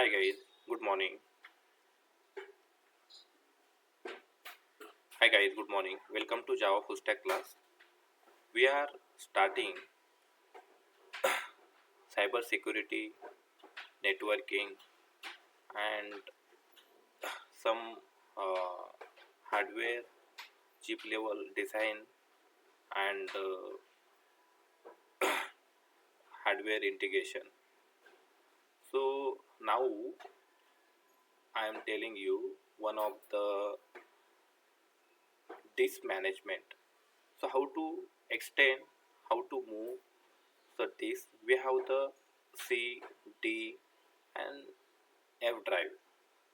Hi guys, good morning. Hi guys, good morning. Welcome to Java Full Stack class. We are starting cyber security, networking, and some hardware chip level design and hardware integration. So now I am telling you one of the disk management. So how to extend, how to move the disk. We have the C, D, and F drive.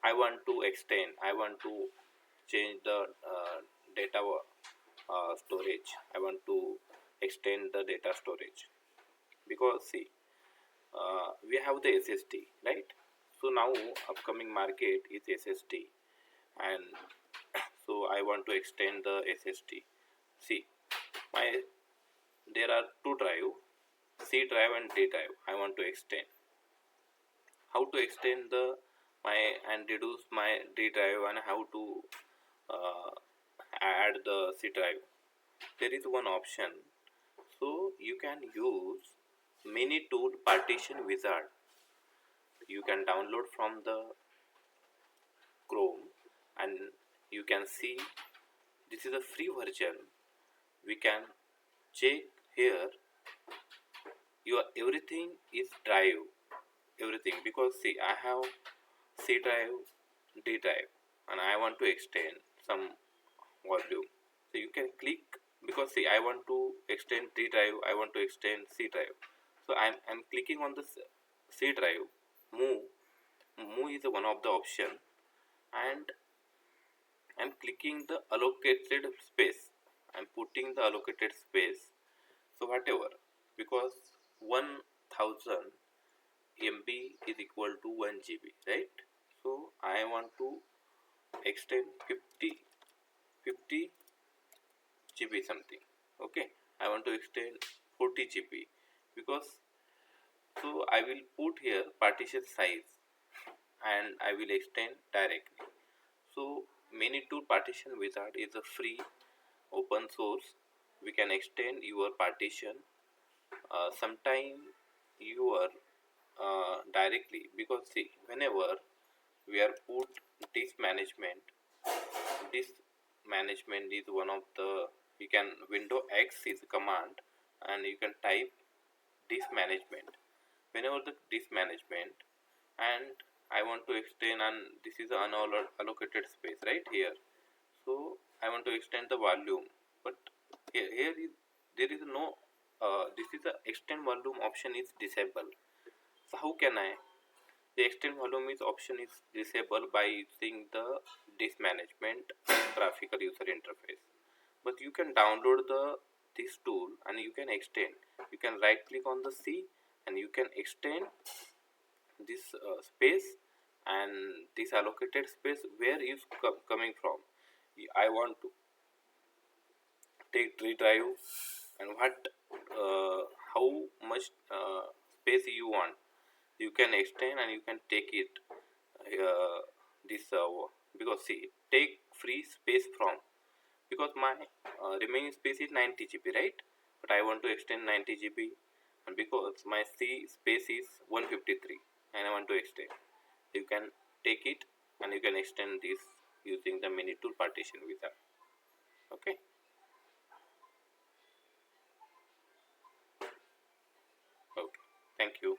I want to extend. I want to change the data storage. I want to extend the data storage because see, we have the SSD, right? So now upcoming market is SSD, and so I want to extend the SSD. See, my there are two drive, C drive and D drive. I want to extend. How to extend the my and reduce my D drive and how to uh, add the C drive. There is one option. So you can use mini tool partition wizard. You can download from the Chrome and you can see this is a free version. We can check here your everything is drive everything because see I have C drive, D drive, and I want to extend some volume. So you can click because see I want to extend D drive, I want to extend C drive. So I'm clicking on the C drive. Move is one of the option, and I'm clicking the allocated space. I'm putting the allocated space. So whatever, because 1000 MB is equal to 1 GB, right? So I want to extend 50 GB something. Okay, I want to extend 40 GB because so I will put here partition size and I will extend directly. So many tool partition wizard is a free open source. We can extend your partition sometime your directly because see whenever we are put disk management, this management is one of the you can window X is a command and you can type disk management whenever the disk management and I want to extend, and this is an unallocated space right here. So I want to extend the volume, but here is there is no this is the extend volume option is disabled. So how can I the extend volume is option is disabled by using the disk management graphical user interface. But you can download the this tool and you can extend. You can right click on the C and you can extend this space and this allocated space where is coming from. I want to take tree drive and what how much space you want you can extend and you can take it this because see take free space from because my remaining space is 90 GB, right? But I want to extend 90 GB and because my C space is 153 and I want to extend, you can take it and you can extend this using the mini tool partition wizard. Okay, okay, thank you.